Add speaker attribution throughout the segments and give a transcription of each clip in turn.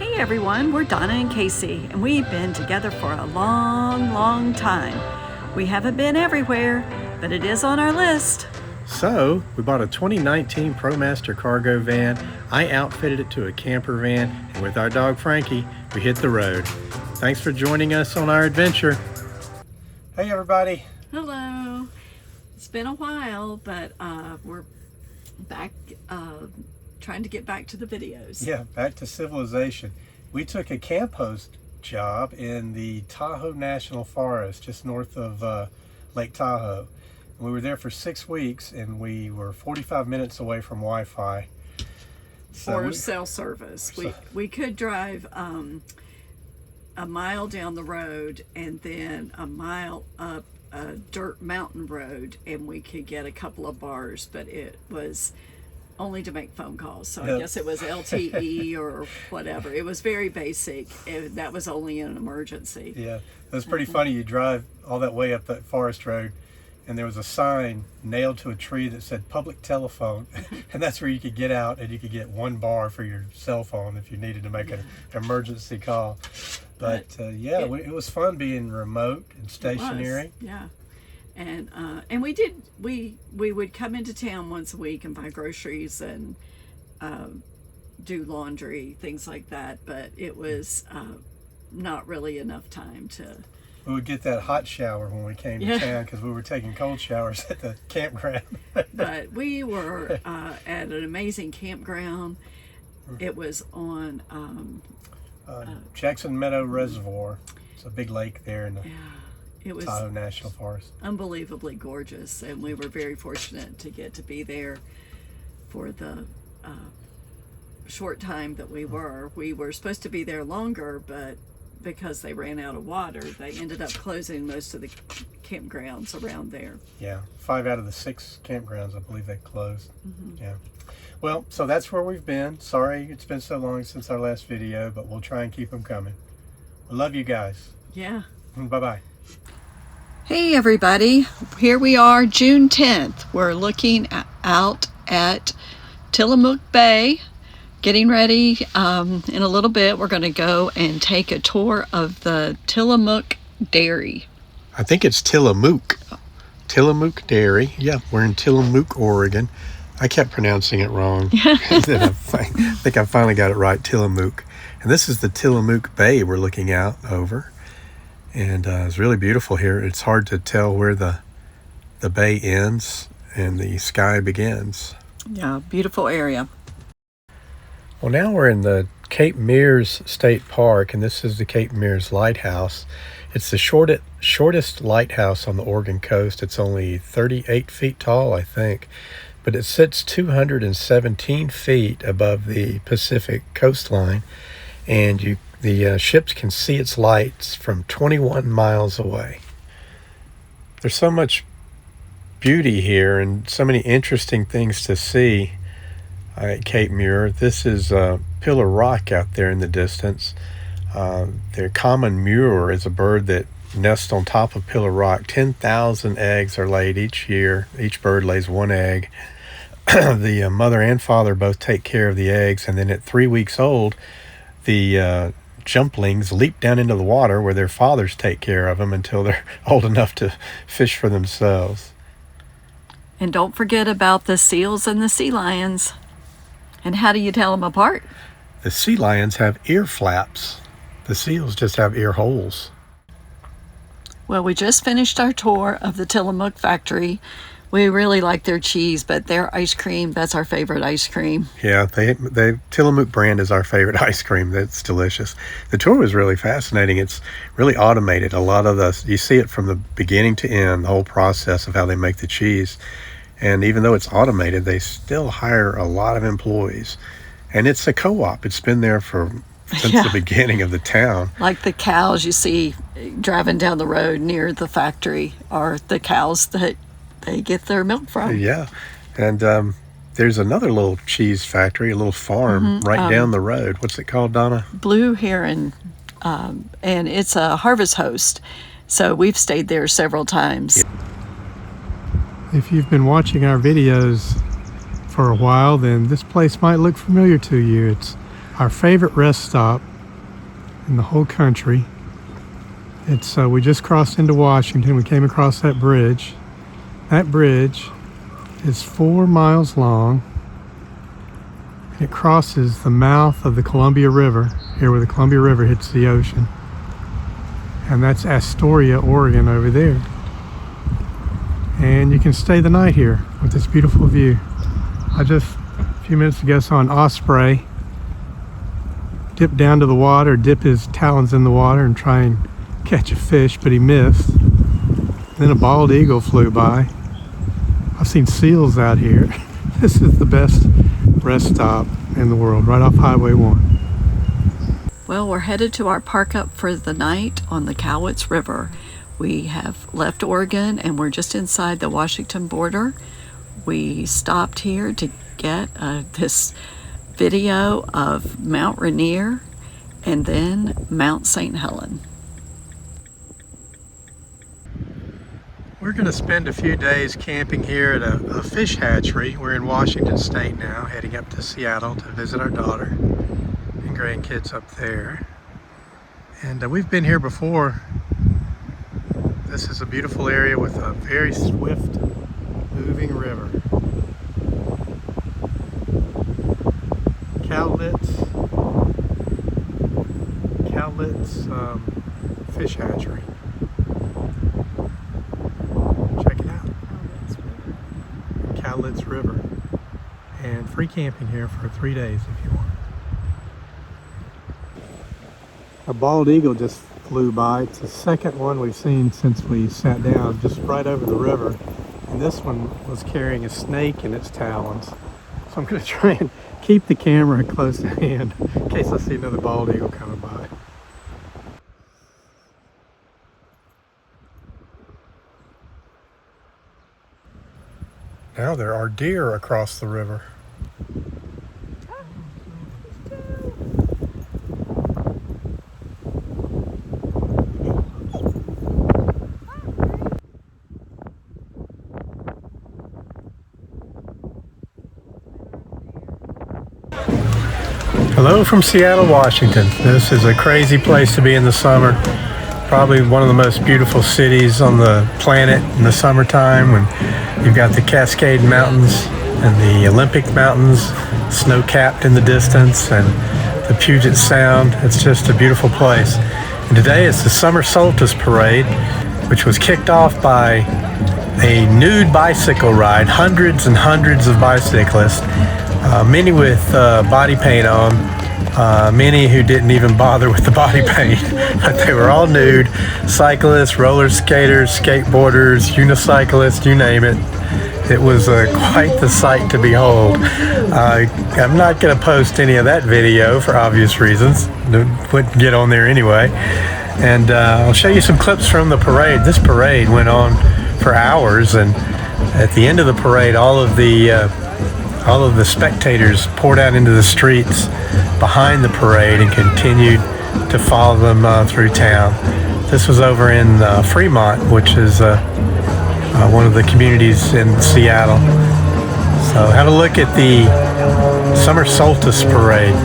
Speaker 1: Hey everyone, we're Donna and Casey, and we've been together for a long time. We haven't been everywhere, but it is on our list.
Speaker 2: So, we bought a 2019 ProMaster cargo van. I outfitted it to a camper van, and with our dog Frankie, we hit the road. Thanks for joining us on our adventure. Hey everybody.
Speaker 1: Hello. It's been a while, but we're back trying to get back to the videos.
Speaker 2: Yeah, back to civilization. We took a camp host job in the Tahoe National Forest, just north of Lake Tahoe. We were there for 6 weeks, and we were 45 minutes away from Wi-Fi.
Speaker 1: Or cell service. We could drive a mile down the road and then a mile up a dirt mountain road, and we could get a couple of bars, but it was only to make phone calls. So I guess it was LTE or whatever. It was very basic. That was only in an emergency.
Speaker 2: Yeah, it was pretty funny. You drive all that way up that forest road, and there was a sign nailed to a tree that said public telephone, and that's where you could get out and you could get 1 bar for your cell phone if you needed to make an emergency call. But it was fun being remote and stationary.
Speaker 1: Yeah. And we would come into town once a week and buy groceries and do laundry, things like that, but it was not really enough time to.
Speaker 2: We would get that hot shower when we came to town because we were taking cold showers at the campground.
Speaker 1: But we were at an amazing campground. It was on
Speaker 2: Jackson Meadow Reservoir. It's a big lake there in the Tahoe National Forest.
Speaker 1: Unbelievably gorgeous, and we were very fortunate to get to be there for the short time that we were. We were supposed to be there longer, but because they ran out of water, they ended up closing most of the campgrounds around there.
Speaker 2: Yeah, 5 out of the 6 campgrounds, I believe, they closed. Yeah. Well, so that's where we've been. Sorry it's been so long since our last video, but we'll try and keep them coming. We love you guys.
Speaker 1: Yeah.
Speaker 2: Bye-bye.
Speaker 1: Hey everybody, here we are, June 10th. We're looking out at Tillamook Bay. Getting ready. In a little bit, we're going to go and take a tour of the Tillamook Dairy.
Speaker 2: I think it's Tillamook. Tillamook Dairy. Yeah, we're in Tillamook, Oregon. I kept pronouncing it wrong. And then I think I finally got it right, Tillamook. And this is the Tillamook Bay we're looking out over. And it's really beautiful here. It's hard to tell where the bay ends and the sky begins.
Speaker 1: Yeah, beautiful area.
Speaker 2: Well, now we're in the Cape Meares State Park, and this is the Cape Meares Lighthouse. It's the shortest lighthouse on the Oregon coast. It's only 38 feet tall, I think, but it sits 217 feet above the Pacific coastline, and the ships can see its lights from 21 miles away. There's so much beauty here and so many interesting things to see at Cape Meares. This is Pillar Rock out there in the distance. The common murre is a bird that nests on top of Pillar Rock. 10,000 eggs are laid each year. Each bird lays 1 egg. The mother and father both take care of the eggs, and then at 3 weeks old, the jumplings leap down into the water where their fathers take care of them until they're old enough to fish for themselves.
Speaker 1: And don't forget about the seals and the sea lions. And how do you tell them apart?
Speaker 2: The sea lions have ear flaps. The seals just have ear holes.
Speaker 1: Well, we just finished our tour of the Tillamook factory. We really like their cheese, but their ice cream, that's our favorite ice cream.
Speaker 2: Yeah, the Tillamook brand is our favorite ice cream. That's delicious. The tour was really fascinating. It's really automated. A lot of you see it from the beginning to end, the whole process of how they make the cheese. And even though it's automated, they still hire a lot of employees. And it's a co-op. It's been there since the beginning of the town.
Speaker 1: Like the cows you see driving down the road near the factory are the cows that they get their milk from.
Speaker 2: Yeah. And there's another little cheese factory, a little farm right down the road. What's it called, Donna?
Speaker 1: Blue Heron. And it's a harvest host. So we've stayed there several times.
Speaker 2: Yeah. If you've been watching our videos for a while, then this place might look familiar to you. It's our favorite rest stop in the whole country. It's we just crossed into Washington. We came across that bridge. That bridge is 4 miles long. It crosses the mouth of the Columbia River, here where the Columbia River hits the ocean. And that's Astoria, Oregon over there. And you can stay the night here with this beautiful view. I just, a few minutes ago, saw an osprey dip down to the water, dip his talons in the water and try and catch a fish, but he missed. Then a bald eagle flew by. I've seen seals out here. This is the best rest stop in the world, right off Highway 1.
Speaker 1: Well, we're headed to our park up for the night on the Cowlitz River. We have left Oregon and we're just inside the Washington border. We stopped here to get this video of Mount Rainier and then Mount St. Helen.
Speaker 2: We're going to spend a few days camping here at a fish hatchery. We're in Washington State now, heading up to Seattle to visit our daughter and grandkids up there. And we've been here before. This is a beautiful area with a very swift moving river. Cowlitz fish hatchery. Check it out. Cowlitz River. And free camping here for 3 days if you want. A bald eagle just flew by. It's the second one we've seen since we sat down, just right over the river. And this one was carrying a snake in its talons. So I'm going to try and keep the camera close to hand in case I see another bald eagle coming by. Now there are deer across the river. Hello from Seattle, Washington. This is a crazy place to be in the summer. Probably one of the most beautiful cities on the planet in the summertime, when you've got the Cascade Mountains and the Olympic Mountains, snow-capped in the distance, and the Puget Sound. It's just a beautiful place. And today is the Summer Solstice Parade, which was kicked off by a nude bicycle ride. Hundreds and hundreds of bicyclists, many with body paint on, many who didn't even bother with the body paint, but they were all nude. Cyclists, roller skaters, skateboarders, unicyclists, you name it. It was quite the sight to behold. I'm not going to post any of that video for obvious reasons. It wouldn't get on there anyway. And I'll show you some clips from the parade. This parade went on for hours, and at the end of the parade, all of the spectators poured out into the streets behind the parade and continued to follow them through town. This was over in Fremont, which is one of the communities in Seattle. So have a look at the Summer Solstice Parade.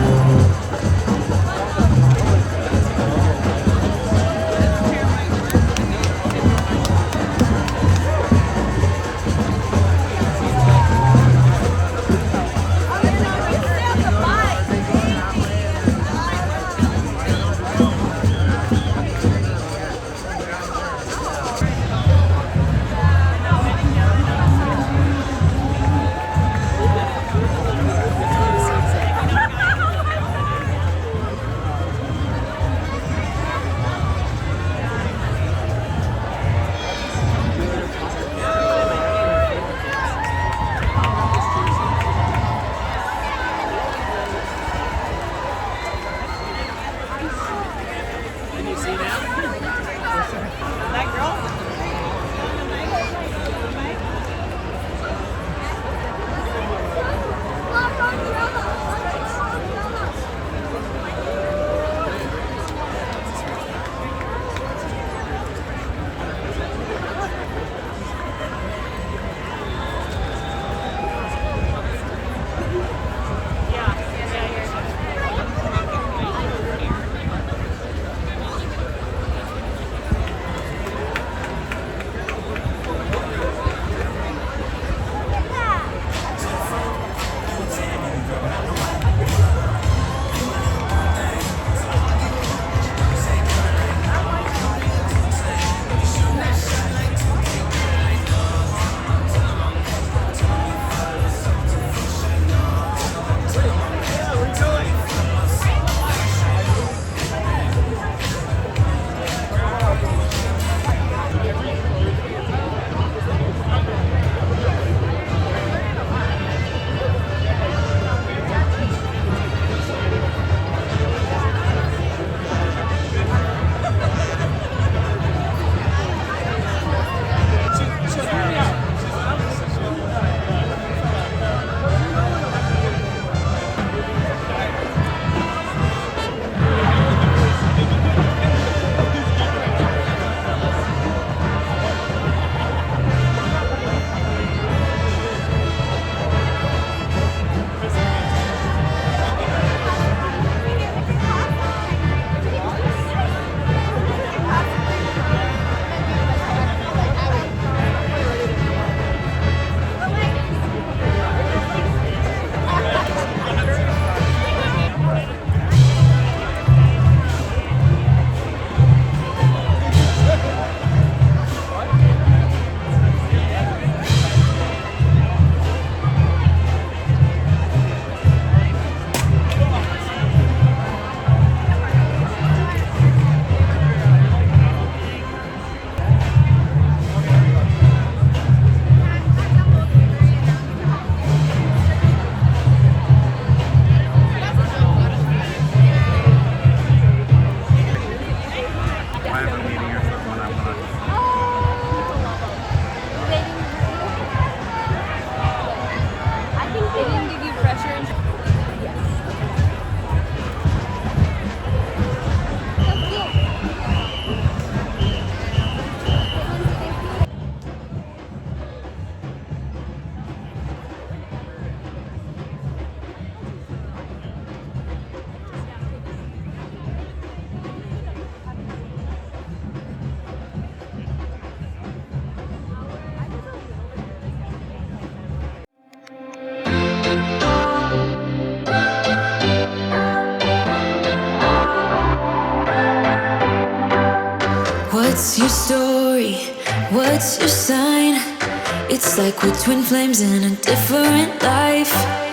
Speaker 3: What's your story? What's your sign? It's like we're twin flames in a different life.